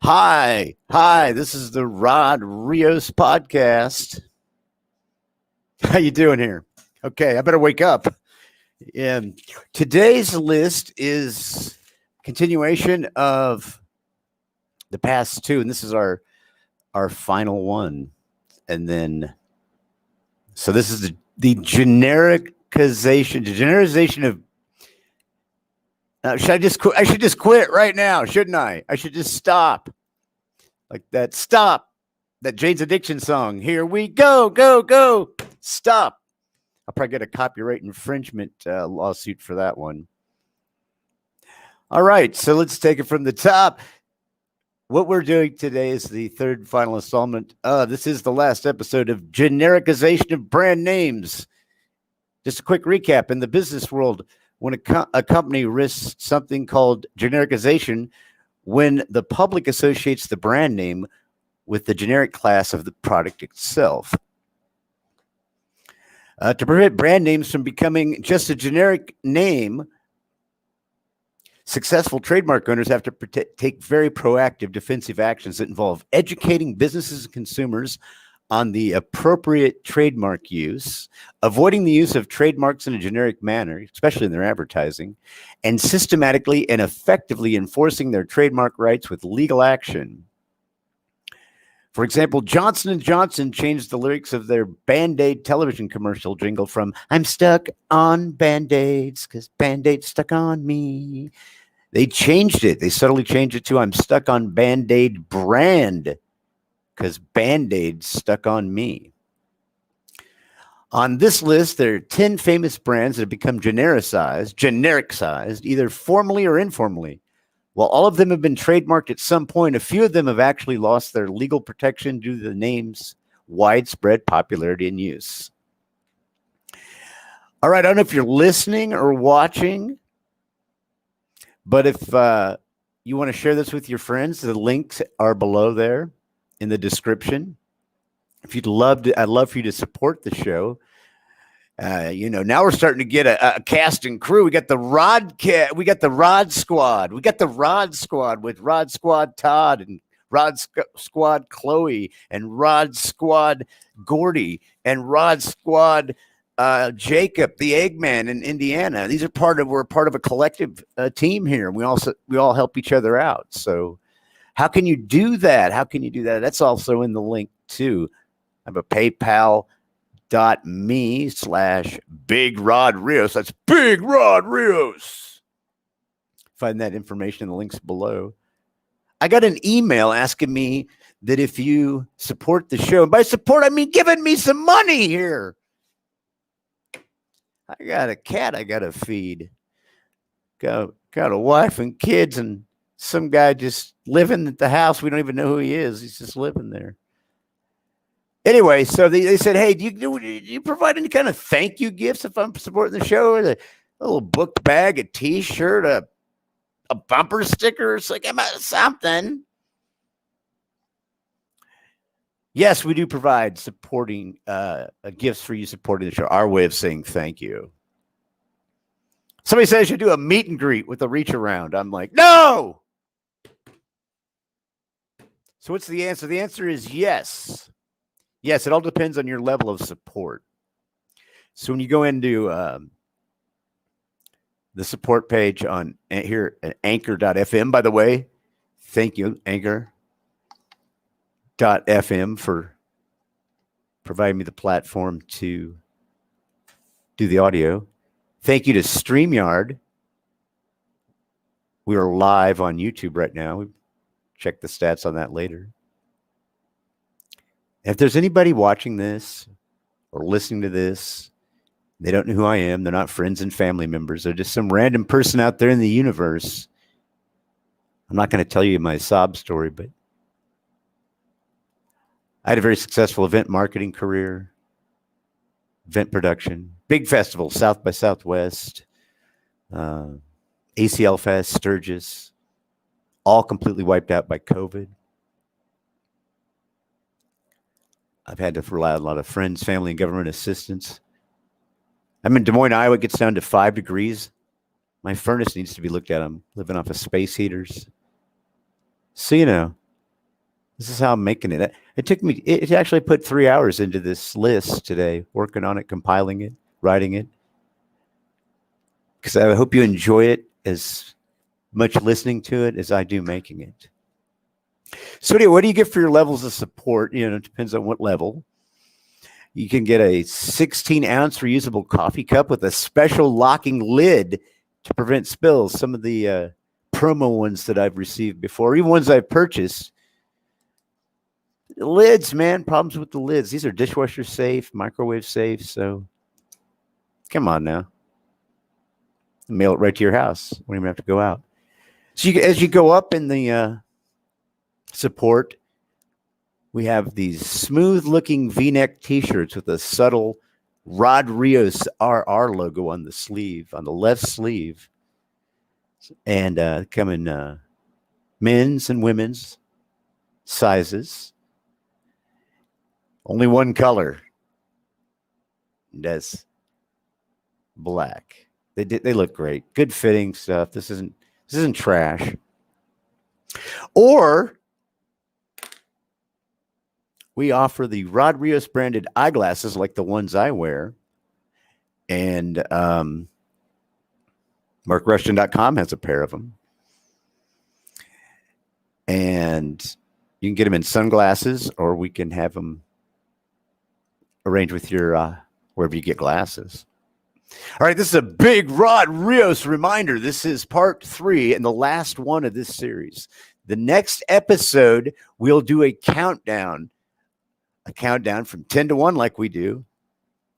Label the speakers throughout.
Speaker 1: Hi, this is the Rod Rios podcast. How you doing here? Okay, I better wake up. And today's list is continuation of the past two, and this is our final one. And then, so this is the genericization of. Should I just quit? I should just quit right now, shouldn't I? I should just stop. Like that. Stop. That Jane's Addiction song. Here we go, go, go. Stop. I'll probably get a copyright infringement lawsuit for that one. All right, so let's take it from the top. What we're doing today is the third and final installment. This is the last episode of Genericization of Brand Names. Just a quick recap. In the business world, when a company risks something called genericization, when the public associates the brand name with the generic class of the product itself. To prevent brand names from becoming just a generic name, successful trademark owners have to take very proactive defensive actions that involve educating businesses and consumers on the appropriate trademark use, avoiding the use of trademarks in a generic manner, especially in their advertising, and systematically and effectively enforcing their trademark rights with legal action. For example, Johnson & Johnson changed the lyrics of their Band-Aid television commercial jingle from "I'm stuck on Band-Aids because Band-Aids stuck on me." They changed it. They subtly changed it to "I'm stuck on Band-Aid brand because Band-Aids stuck on me." On this list, there are 10 famous brands that have become genericized, either formally or informally. While all of them have been trademarked at some point, a few of them have actually lost their legal protection due to the name's widespread popularity and use. All right, I don't know if you're listening or watching, but if you want to share this with your friends, the links are below there in the description. If you'd love to, I'd love for you to support the show. Now we're starting to get a cast and crew. We got the Rod Squad. We got the Rod Squad with Rod Squad Todd and Squad Chloe and Rod Squad Gordy and Rod Squad Jacob, the Eggman in Indiana. We're part of a collective team here. We all help each other out. So how can you do that? That's also in the link too. I have a PayPal.me/Big Rod Rios. That's Big Rod Rios. Find that information in the links below. I got an email asking me that if you support the show, and by support, I mean giving me some money here. I got a cat I got to feed. Got a wife and kids, and some guy just living at the house. We don't even know who he is. He's just living there. Anyway, so they said, "Hey, do you provide any kind of thank you gifts if I'm supporting the show? Or a little book bag, a T-shirt, a bumper sticker, something?" Yes, we do provide supporting gifts for you supporting the show. Our way of saying thank you. Somebody says I should do a meet and greet with a reach around. I'm like, no. So what's the answer? The answer is yes. Yes, it all depends on your level of support. So when you go into the support page on here at anchor.fm, by the way, thank you, anchor.fm, for providing me the platform to do the audio. Thank you to StreamYard. We are live on YouTube right now. Check the stats on that later. If there's anybody watching this or listening to this, they don't know who I am. They're not friends and family members. They're just some random person out there in the universe. I'm not going to tell you my sob story, but I had a very successful event marketing career, event production, big festivals, South by Southwest, ACL Fest, Sturgis, all completely wiped out by COVID. I've had to rely on a lot of friends, family, and government assistance. I'm in Des Moines, Iowa. It gets down to 5 degrees. My furnace needs to be looked at. I'm living off of space heaters. So, This is how I'm making it. It took me, it actually put 3 hours into this list today, working on it, compiling it, writing it. Because I hope you enjoy it as much listening to it as I do making it. So anyway, what do you get for your levels of support? You know, it depends on what level. You can get a 16-ounce reusable coffee cup with a special locking lid to prevent spills. Some of the promo ones that I've received before, even ones I've purchased, lids, man, problems with the lids. These are dishwasher safe, microwave safe. So come on now. Mail it right to your house. Won't even have to go out. So as you go up in the support, we have these smooth looking V-neck t-shirts with a subtle Rod Rios RR logo on the sleeve, on the left sleeve. And come in men's and women's sizes. Only one color. That's black. They look great. Good fitting stuff. This isn't trash. Or we offer the Rod Rios branded eyeglasses like the ones I wear. And MarkRushton.com has a pair of them. And you can get them in sunglasses, or we can have them arranged with your wherever you get glasses. All right, this is a big Rod Rios reminder. This is part 3 and the last one of this series. The next episode, we'll do a countdown from 10 to 1 like we do,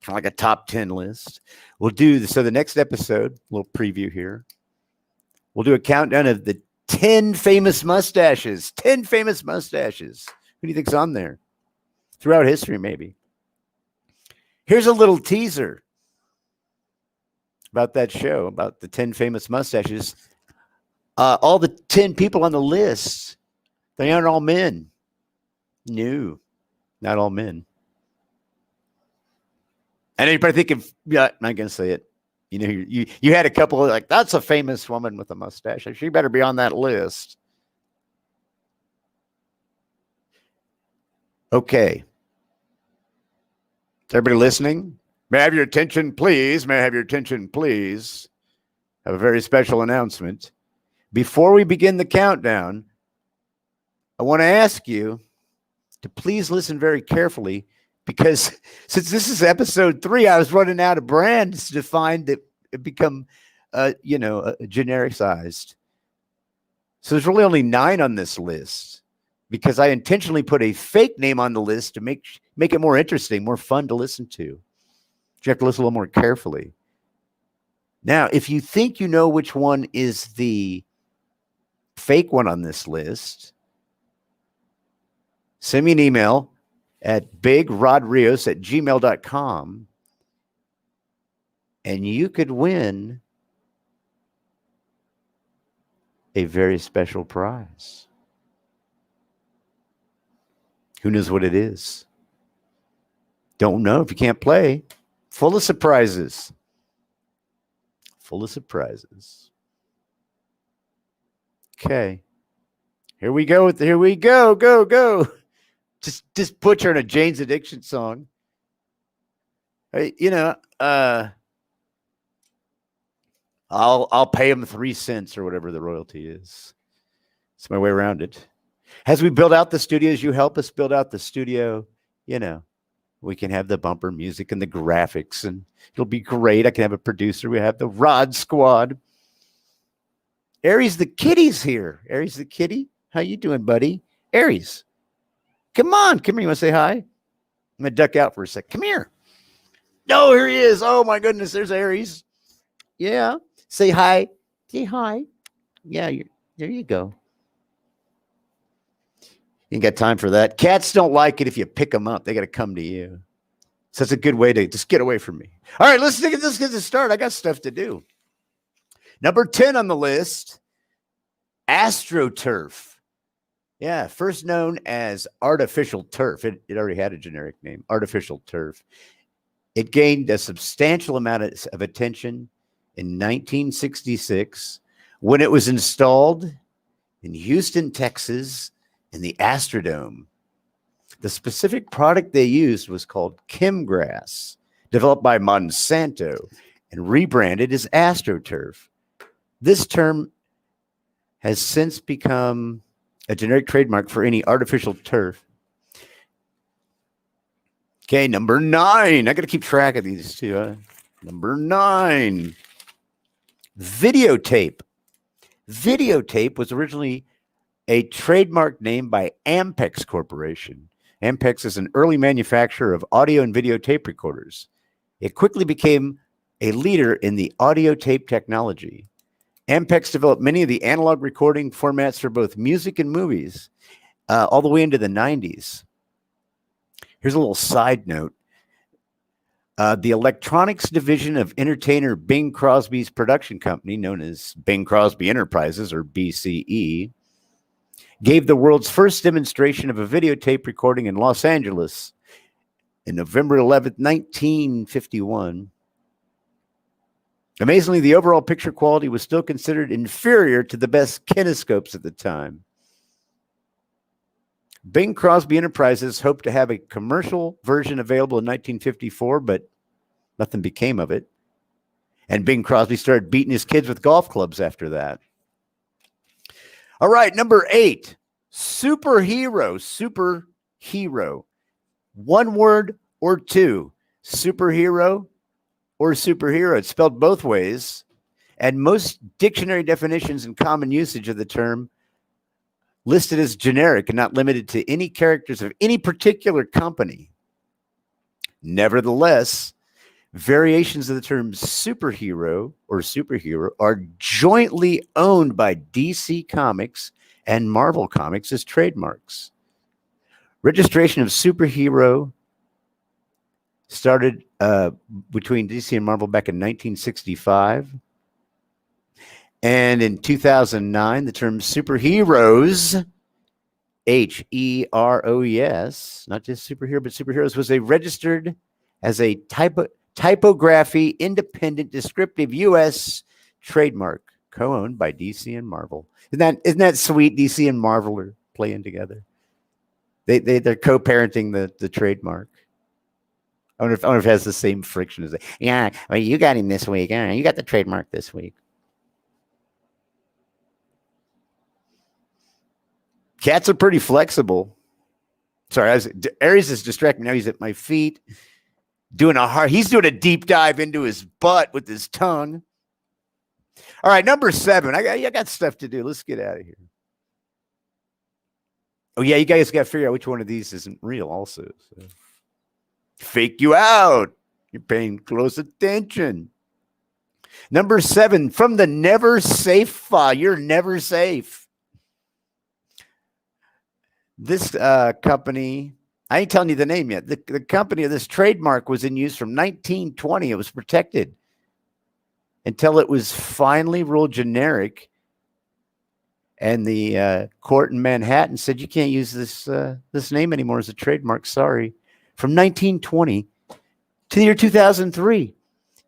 Speaker 1: kind of like a top 10 list. We'll do so the next episode, a little preview here. We'll do a countdown of the 10 famous mustaches. 10 famous mustaches. Who do you think's on there? Throughout history, maybe. Here's a little teaser about that show, about the 10 famous mustaches. All the 10 people on the list, they aren't all men. No, not all men. And anybody thinking, yeah, I'm not going to say it. You know, you had a couple of like, that's a famous woman with a mustache. She better be on that list. Okay. Is everybody listening? May I have your attention, please? May I have your attention, please? I have a very special announcement. Before we begin the countdown, I want to ask you to please listen very carefully, because since this is episode 3, I was running out of brands to find that it become, genericized. So there's really only 9 on this list, because I intentionally put a fake name on the list to make it more interesting, more fun to listen to. You have to listen a little more carefully. Now, if you think you know which one is the fake one on this list, send me an email at bigrodrios@gmail.com, and you could win a very special prize. Who knows what it is? Don't know if you can't play. Full of surprises. Full of surprises. Okay. Here we go. Here we go. Go. Just put her in a Jane's Addiction song. I'll pay him 3 cents or whatever the royalty is. It's my way around it. As we build out the studio, as you help us build out the studio, we can have the bumper music and the graphics, and it'll be great. I can have a producer. We have the Rod Squad. Aries the kitty's here. Aries the kitty, how you doing, buddy? Aries, come on. You want to say hi? I'm going to duck out for a sec. Come here. Oh, here he is. Oh, my goodness. There's Aries. Yeah. Say hi. Say hi. Yeah, there you go. You ain't got time for that. Cats don't like it if you pick them up. They got to come to you. So it's a good way to just get away from me. All right, let's get this start. I got stuff to do. Number 10 on the list, AstroTurf. Yeah, first known as artificial turf. It already had a generic name, artificial turf. It gained a substantial amount of attention in 1966 when it was installed in Houston, Texas, in the Astrodome. The specific product they used was called Chemgrass, developed by Monsanto and rebranded as AstroTurf. This term has since become a generic trademark for any artificial turf. Okay, number 9. I got to keep track of these two. Number 9. Videotape. Videotape was originally a trademark name by Ampex Corporation. Ampex is an early manufacturer of audio and video tape recorders. It quickly became a leader in the audio tape technology. Ampex developed many of the analog recording formats for both music and movies, all the way into the 90s. Here's a little side note. The electronics division of entertainer Bing Crosby's production company, known as Bing Crosby Enterprises, or BCE, gave the world's first demonstration of a videotape recording in Los Angeles in November 11th, 1951. Amazingly, the overall picture quality was still considered inferior to the best kinescopes at the time. Bing Crosby Enterprises hoped to have a commercial version available in 1954, but nothing became of it. And Bing Crosby started beating his kids with golf clubs after that. All right, number 8, superhero. Superhero. One word or two. Superhero or superhero. It's spelled both ways. And most dictionary definitions and common usage of the term listed as generic and not limited to any characters of any particular company. Nevertheless, variations of the term superhero or superhero are jointly owned by DC Comics and Marvel Comics as trademarks. Registration of superhero started between DC and Marvel back in 1965. And in 2009, the term superheroes, Heroes, not just superhero, but superheroes, was registered as a typography independent descriptive U.S. trademark, co-owned by DC and Marvel. Isn't that sweet? DC and Marvel are playing together. They're co-parenting the trademark. I wonder if it has the same friction as yeah. Well, you got him this week. You got the trademark this week. Cats are pretty flexible. Sorry, Aries is distracting me. Now he's at my feet, he's doing a deep dive into his butt with his tongue. All right, number 7. I got stuff to do. Let's get out of here. Oh yeah, you guys got to figure out which one of these isn't real. Also, so. Fake you out. You're paying close attention. Number 7, from the never safe file. You're never safe. This company, I ain't telling you the name yet. The company of this trademark was in use from 1920. It was protected until it was finally ruled generic. And the court in Manhattan said, you can't use this name anymore as a trademark. Sorry. From 1920 to the year 2003.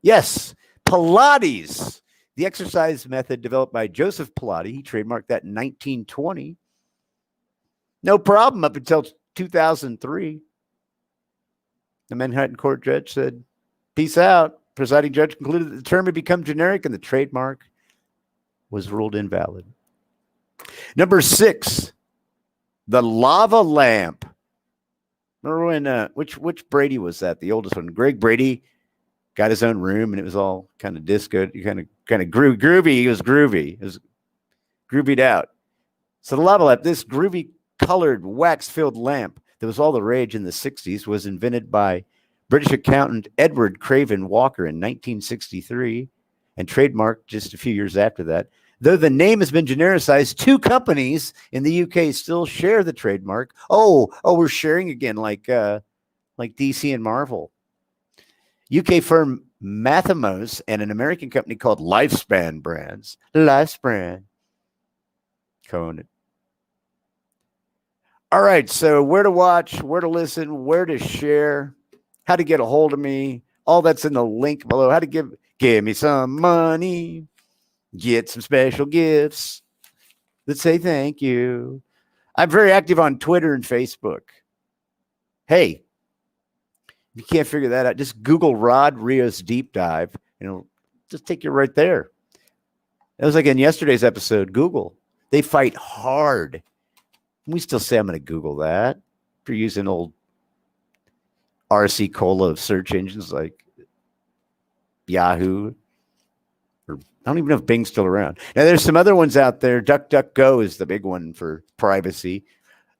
Speaker 1: Yes, Pilates, the exercise method developed by Joseph Pilates. He trademarked that in 1920. No problem up until 2003. The Manhattan court judge said, peace out. Presiding judge concluded that the term had become generic and the trademark was ruled invalid. Number 6, the lava lamp. Remember when, which Brady was that? The oldest one. Greg Brady got his own room and it was all kind of disco, kind of groovy. It was groovy. It was groovied out. So the lava lamp, this groovy colored wax-filled lamp that was all the rage in the 60s, was invented by British accountant Edward Craven Walker in 1963 and trademarked just a few years after that. Though the name has been genericized, 2 companies in the UK still share the trademark. Oh, we're sharing again, like DC and Marvel. UK firm Mathemos and an American company called Lifespan Brands. Lifespan co-owned it. All right, so where to watch, where to listen, where to share, how to get a hold of me, all that's in the link below. How to give me some money, get some special gifts. Let's say thank you. I'm very active on Twitter and Facebook. Hey, if you can't figure that out, just Google Rod Rios Deep Dive, and it'll just take you right there. It was like in yesterday's episode, Google. They fight hard. We still say I'm going to Google that. If you're using old RC Cola of search engines like Yahoo, or I don't even know if Bing's still around. Now, there's some other ones out there. DuckDuckGo is the big one for privacy.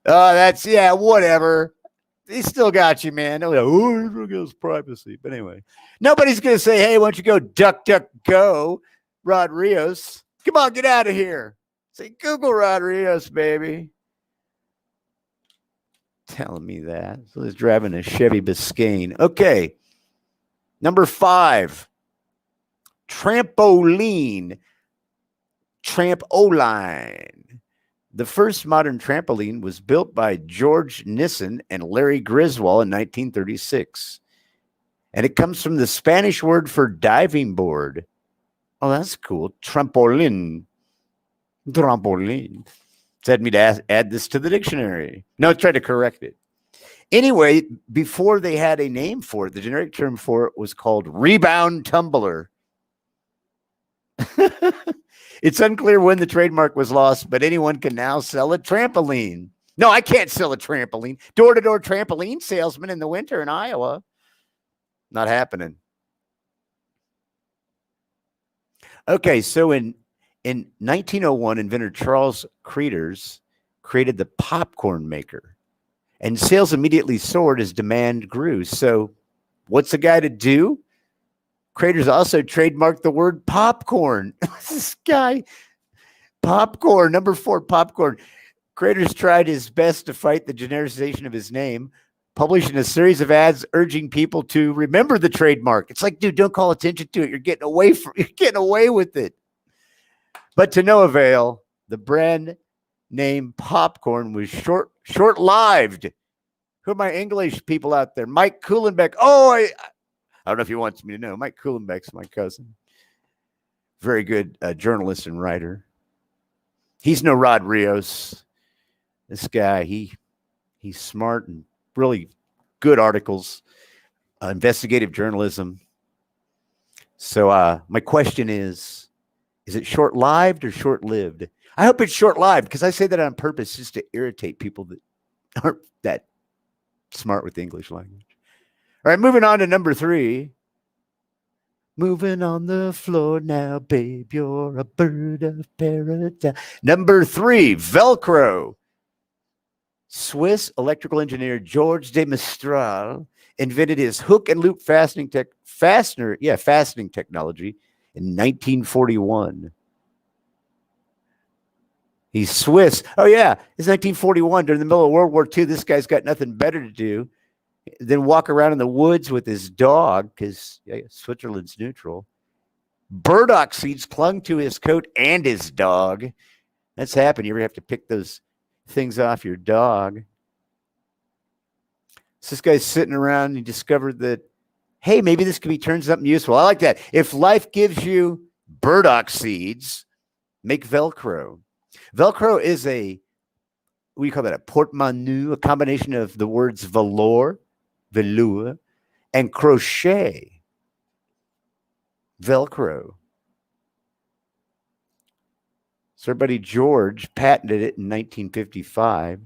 Speaker 1: That's, yeah, whatever. They still got you, man. They're like, oh, it goes privacy. But anyway, nobody's going to say, hey, why don't you go DuckDuckGo, Rod Rios? Come on, get out of here. Say, Google Rod Rios, baby. Telling me that. So he's driving a Chevy Biscayne. Okay. Number 5. Trampoline. Trampoline. The first modern trampoline was built by George Nissen and Larry Griswold in 1936. And it comes from the Spanish word for diving board. Oh, that's cool. Trampoline. Trampoline. Said me to add this to the dictionary. No, tried to correct it. Anyway, before they had a name for it, the generic term for it was called rebound tumbler. It's unclear when the trademark was lost, but anyone can now sell a trampoline. No, I can't sell a trampoline. Door-to-door trampoline salesman in the winter in Iowa. Not happening. Okay, so in 1901, inventor Charles Cretors created the popcorn maker, and sales immediately soared as demand grew. So what's the guy to do? Cretors also trademarked the word popcorn. This guy, popcorn, number 4, popcorn. Cretors tried his best to fight the genericization of his name, publishing a series of ads urging people to remember the trademark. It's like, dude, don't call attention to it. You're getting away with it. But to no avail, the brand name popcorn was short-lived. Who are my English people out there? Mike Kuhlenbeck. Oh, I don't know if he wants me to know. Mike Kuhlenbeck's my cousin. Very good journalist and writer. He's no Rod Rios. This guy, he's smart and really good articles, investigative journalism. So my question is it short-lived or short-lived? I hope it's short-lived because I say that on purpose just to irritate people that aren't that smart with the English language. All right, moving on to number 3. Moving on the floor now, babe, you're a bird of paradise. Number 3, Velcro. Swiss electrical engineer George de Mestral invented his hook and loop fastening technology in 1941. He's Swiss. Oh, yeah. It's 1941. During the middle of World War II, this guy's got nothing better to do than walk around in the woods with his dog, because Switzerland's neutral. Burdock seeds clung to his coat and his dog. That's happened. You ever have to pick those things off your dog? So this guy's sitting around and he discovered that, hey, maybe this could be turned something useful. I like that. If life gives you burdock seeds, make Velcro. Velcro is what do you call that? A porte-monnaie, a combination of the words velour, and crochet. Velcro. So our buddy George patented it in 1955.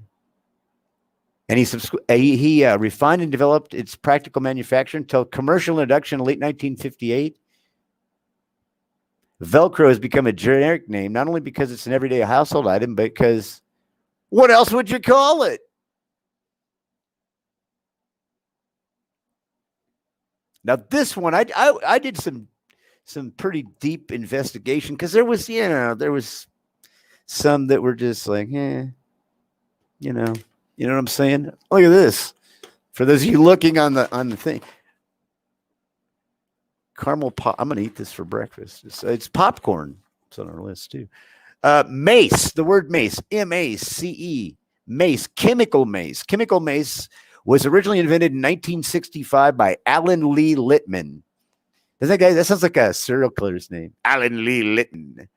Speaker 1: And he refined and developed its practical manufacture until commercial introduction in late 1958. Velcro has become a generic name, not only because it's an everyday household item, but because what else would you call it? Now, this one, I did some pretty deep investigation because there was some that were just like, you know what I'm saying? Look at this. For those of you looking on the thing, caramel pop. I'm going to eat this for breakfast. It's popcorn. It's on our list too. Mace. The word mace. M-A-C-E. Mace. Chemical mace. Chemical mace was originally invented in 1965 by Alan Lee Littman. That sounds like a serial killer's name. Alan Lee Littman.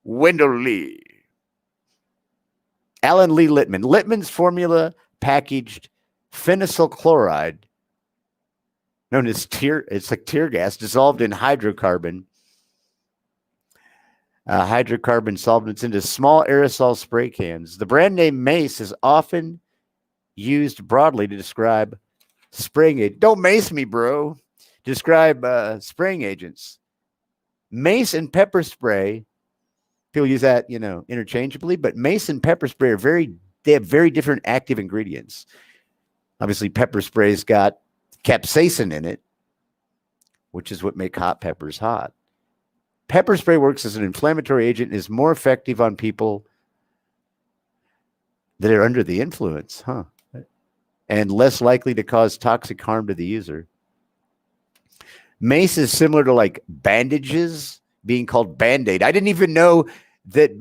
Speaker 1: Wendell Lee. Alan Lee Littman. Littman's formula packaged phenyl chloride, known as it's like tear gas, dissolved in hydrocarbon solvents into small aerosol spray cans. The brand name Mace is often used broadly to describe spraying agents. Don't mace me, bro. Describe spraying agents. Mace and pepper spray, people use that, interchangeably, but mace and pepper spray they have very different active ingredients. Obviously, pepper spray's got capsaicin in it, which is what makes hot peppers hot. Pepper spray works as an inflammatory agent and is more effective on people that are under the influence, and less likely to cause toxic harm to the user. Mace is similar to like bandages being called Band-Aid. I didn't even know that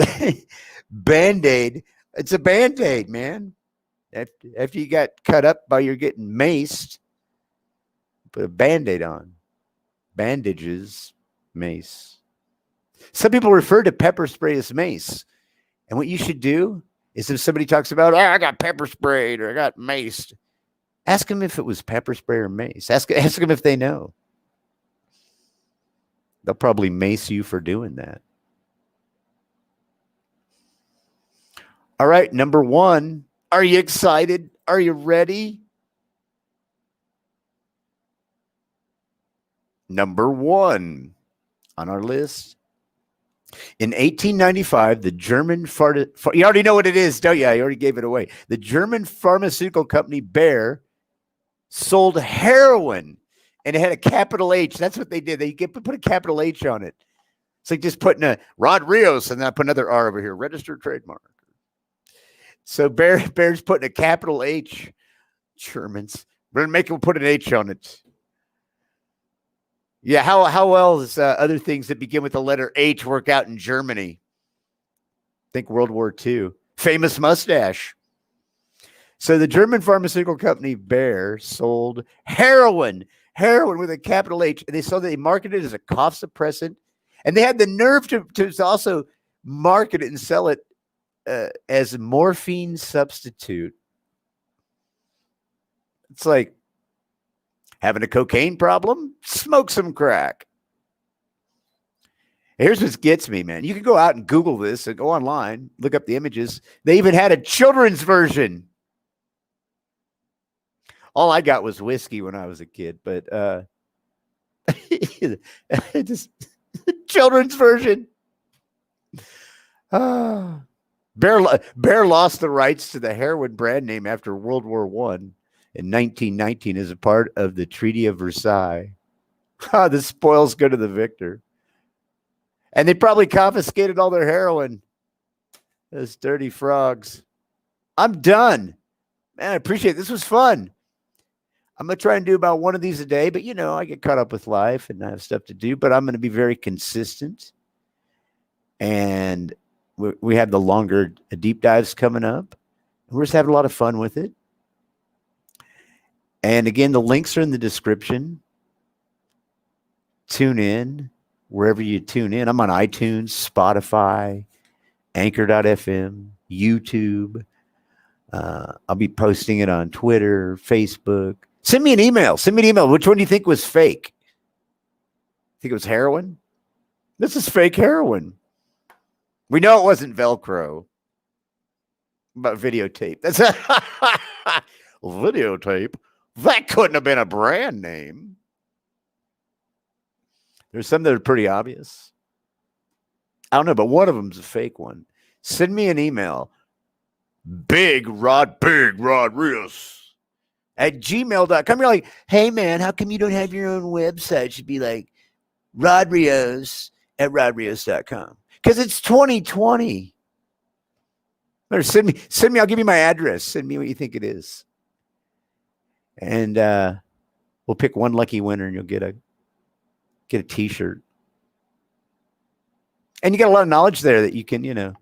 Speaker 1: Band-Aid, it's a Band-Aid, man. After you got cut up while you're getting maced, put a Band-Aid on. Bandages, mace. Some people refer to pepper spray as mace. And what you should do is if somebody talks about, I got pepper sprayed or I got maced, ask them if it was pepper spray or mace. Ask them if they know. They'll probably mace you for doing that. All right, number 1. Are you excited? Are you ready? Number 1 on our list. In 1895, the German you already know what it is, don't you? I already gave it away. The German pharmaceutical company Bayer sold heroin, and it had a capital H. That's what they did. They put a capital H on it. It's like just putting a Rod Rios, and then I put another R over here, registered trademark. So Bayer's putting a capital H. Germans. We're going to make them put an H on it. Yeah, how well does other things that begin with the letter H work out in Germany? Think World War II. Famous mustache. So the German pharmaceutical company Bayer sold heroin with a capital H. And they marketed it as a cough suppressant. And they had the nerve to also market it and sell it as a morphine substitute. It's like, having a cocaine problem? Smoke some crack. Here's what gets me, man. You can go out and Google this and go online, look up the images. They even had a children's version. All I got was whiskey when I was a kid, but just children's version. Bayer lost the rights to the heroin brand name after World War I. In 1919 as a part of the Treaty of Versailles. The spoils go to the victor. And they probably confiscated all their heroin. Those dirty frogs. I'm done. Man, I appreciate it. This was fun. I'm going to try and do about one of these a day, but I get caught up with life and I have stuff to do, but I'm going to be very consistent. And we have the longer deep dives coming up. We're just having a lot of fun with it. And again, the links are in the description. Tune in wherever you tune in. I'm on iTunes, Spotify, Anchor.fm, YouTube. I'll be posting it on Twitter, Facebook. Send me an email. Which one do you think was fake? Think it was heroin? This is fake heroin. We know it wasn't Velcro. But videotape. That's videotape. That couldn't have been a brand name. There's some that are pretty obvious. I don't know, but one of them's a fake one. Send me an email. Big Rod Rios at gmail.com. You're like, hey, man, how come you don't have your own website? It should be like Rod Rios at rodrios.com. Because it's 2020. Or send me, I'll give you my address. Send me what you think it is. And we'll pick one lucky winner and you'll get a t-shirt. And you got a lot of knowledge there that you can,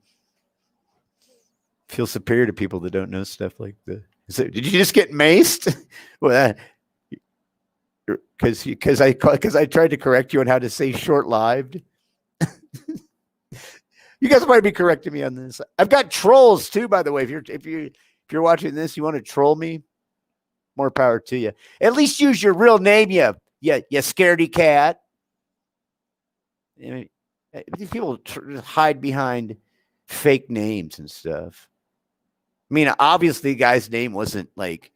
Speaker 1: feel superior to people that don't know stuff like this. So, did you just get maced? Well, because I tried to correct you on how to say short-lived. You guys might be correcting me on this. I've got trolls too, by the way. If you're watching this, you want to troll me, more power to you. At least use your real name, you scaredy cat. I mean, these people hide behind fake names and stuff. I mean, obviously, the guy's name wasn't like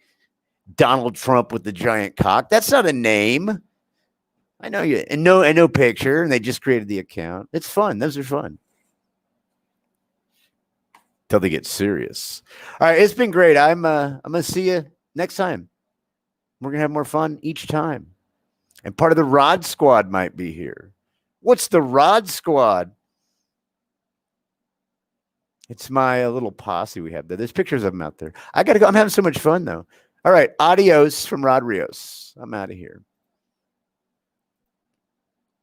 Speaker 1: Donald Trump with the giant cock. That's not a name. I know you, and no picture, and they just created the account. It's fun. Those are fun. Till they get serious. All right, it's been great. I'm gonna see you next time. We're gonna have more fun each time. And part of the Rod Squad might be here. What's the Rod Squad? It's my little posse we have there. There's pictures of them out there. I gotta go. I'm having so much fun though. All right, adios from Rod Rios. I'm out of here.